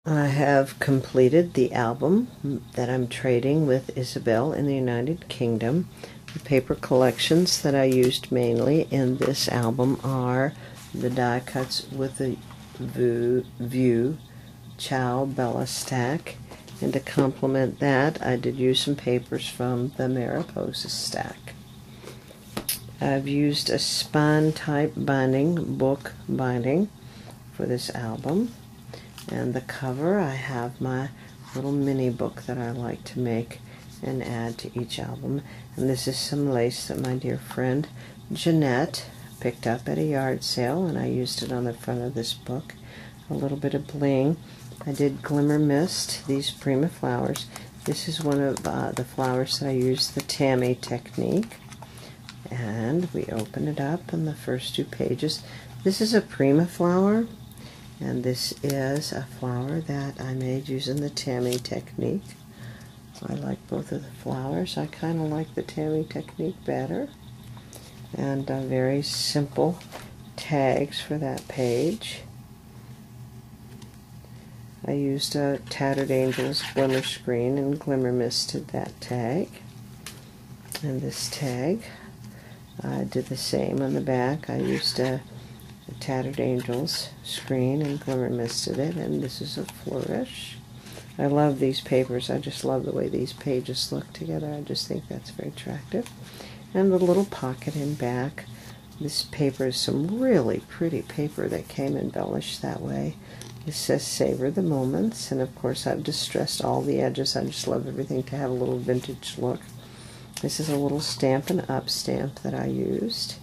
I have completed the album that I'm trading with Izzabel in the United Kingdom. The paper collections that I used mainly in this album are the die cuts with the View Ciao Bella stack, and to complement that I did use some papers from the Mariposa stack. I've used a spine type binding, book binding, for this album. And the cover, I have my little mini book that I like to make and add to each album. And this is some lace that my dear friend Jeanette picked up at a yard sale, and I used it on the front of this book. A little bit of bling. I did Glimmer Mist, these Prima flowers. This is one of the flowers that I used the Tammy technique. And we open it up in the first two pages. This is a Prima flower. And this is a flower that I made using the Tammy technique. I like both of the flowers. I kind of like the Tammy technique better. And very simple tags for that page. I used a Tattered Angels Glimmer Screen and Glimmer Misted that tag. And this tag, I did the same on the back. I used a Tattered Angels screen and Glimmer Misted it, and this is a flourish. I love these papers. I just love the way these pages look together. I just think that's very attractive. And the little pocket in back. This paper is some really pretty paper that came embellished that way. It says Savor the Moments, and of course I've distressed all the edges. I just love everything to have a little vintage look. This is a little Stampin' Up stamp that I used.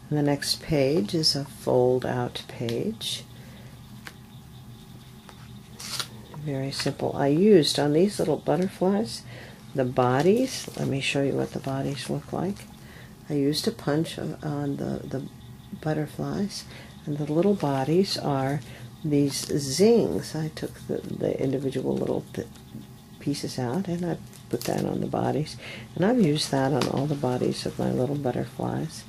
And the next page is a fold-out page. Very simple. I used on these little butterflies the bodies. Let me show you what the bodies look like. I used a punch on the butterflies, and the little bodies are these zings. I took the individual little pieces out, and I put that on the bodies. And I've used that on all the bodies of my little butterflies.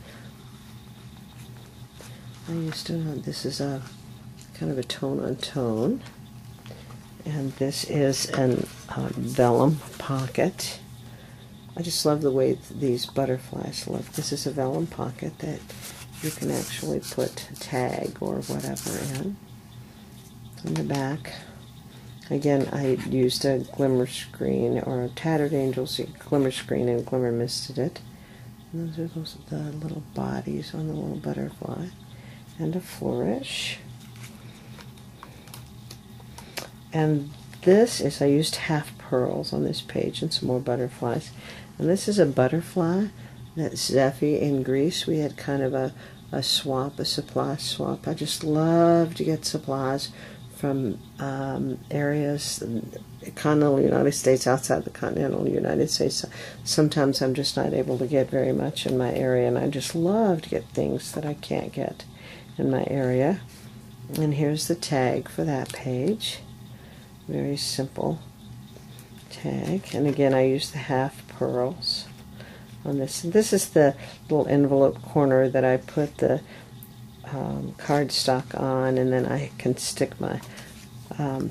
I used to, this is a kind of a tone on tone, and this is an vellum pocket. I just love the way these butterflies look. This is a vellum pocket that you can actually put a tag or whatever in. On the back, again, I used a Glimmer Screen or a Tattered Angels Glimmer Screen and Glimmer Misted it. And those are the little bodies on the little butterfly. And a flourish. And this is, I used half pearls on this page and some more butterflies. And this is a butterfly that Zeffie in Greece, we had kind of a swap, a supply swap. I just love to get supplies from areas in the continental United States, outside the continental United States. Sometimes I'm just not able to get very much in my area, and I just love to get things that I can't get in my area. And here's the tag for that page. Very simple tag. And again, I used the half pearls on this. And this is the little envelope corner that I put the cardstock on, and then I can stick my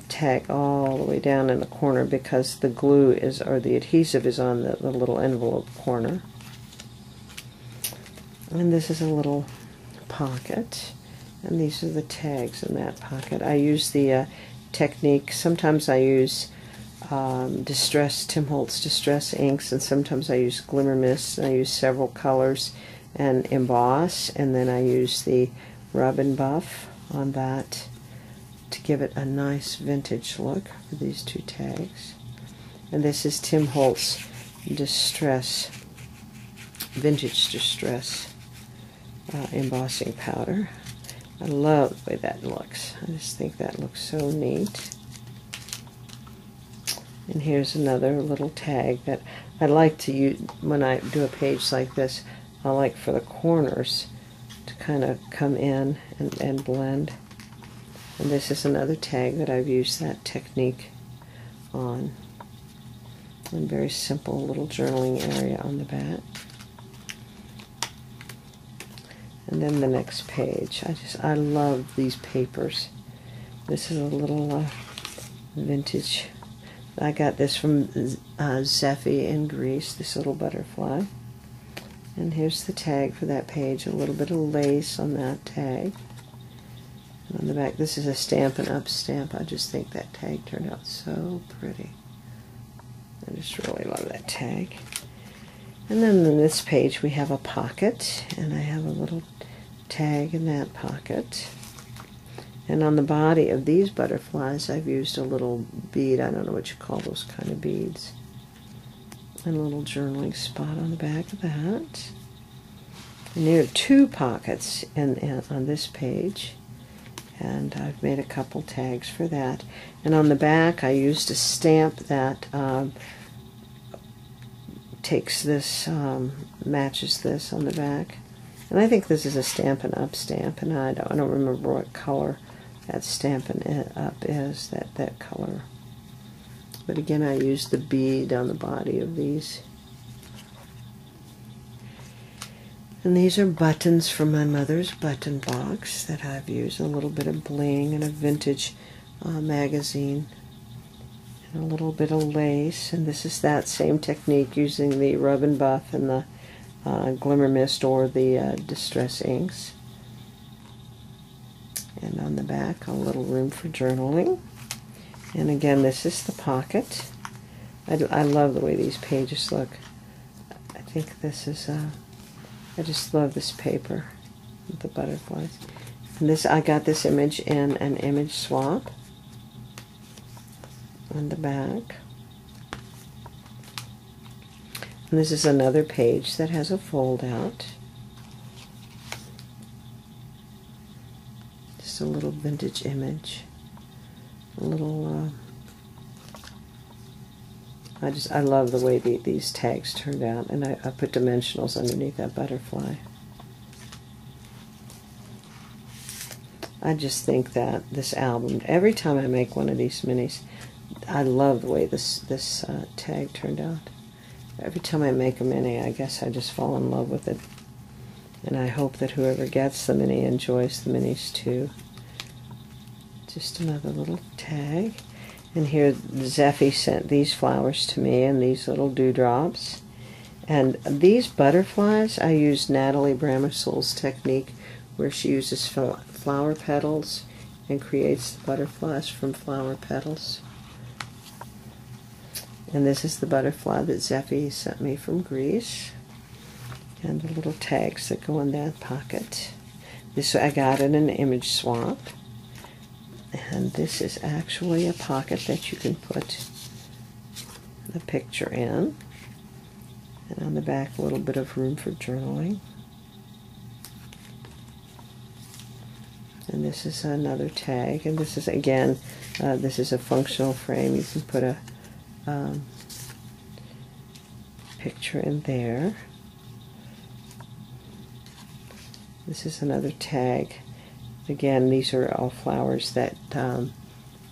tag all the way down in the corner because the glue is, or the adhesive is on the little envelope corner. And this is a little pocket, and these are the tags in that pocket. I use the technique. Sometimes I use Tim Holtz Distress inks, and sometimes I use Glimmer Mist, and I use several colors and emboss, and then I use the Rub and Buff on that to give it a nice vintage look for these two tags. And this is Tim Holtz Distress, Vintage Distress embossing powder. I love the way that looks. I just think that looks so neat. And here's another little tag that I like to use when I do a page like this. I like for the corners to kind of come in and blend. And this is another tag that I've used that technique on. And very simple little journaling area on the back. And then the next page. I love these papers. This is a little vintage. I got this from Zeffie in Greece, this little butterfly. And here's the tag for that page, a little bit of lace on that tag. And on the back, this is a Stampin' Up! Stamp. I just think that tag turned out so pretty. I just really love that tag. And then on this page, we have a pocket, and I have a little tag in that pocket. And on the body of these butterflies, I've used a little bead. I don't know what you call those kind of beads. And a little journaling spot on the back of that. And there are two pockets on this page. And I've made a couple tags for that. And on the back, I used a stamp that takes this, matches this on the back. And I think this is a Stampin' Up! Stamp, and I don't remember what color that Stampin' Up! Is, that color. But again, I used the bead on the body of these. And these are buttons from my mother's button box that I've used. A little bit of bling and a vintage magazine. And a little bit of lace. And this is that same technique using the Rub and Buff and the Glimmer Mist or the Distress Inks. And on the back, a little room for journaling. And again, this is the pocket. I love the way these pages look. I think this is, I just love this paper with the butterflies. And this, I got this image in an image swap on the back. And this is another page that has a fold out. Just a little vintage image. A little, I love the way these tags turned out, and I put dimensionals underneath that butterfly. I just think that this album, every time I make one of these minis, I love the way this tag turned out. Every time I make a mini, I guess I just fall in love with it. And I hope that whoever gets the mini enjoys the minis too. Just another little tag. And here Zeffie sent these flowers to me and these little dewdrops. And these butterflies, I used Natalie Bramisol's technique where she uses flower petals and creates the butterflies from flower petals. And this is the butterfly that Zeffie sent me from Greece. And the little tags that go in that pocket. This I got in an image swap. And this is actually a pocket that you can put the picture in. And on the back, a little bit of room for journaling. And this is another tag. And this is, again, this is a functional frame. You can put a picture in there. This is another tag. Again, these are all flowers that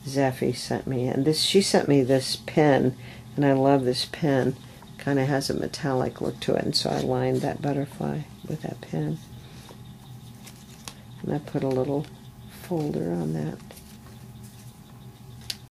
Zeffie sent me. And she sent me this pen, and I love this pen. Kind of has a metallic look to it, and so I lined that butterfly with that pen. And I put a little folder on that.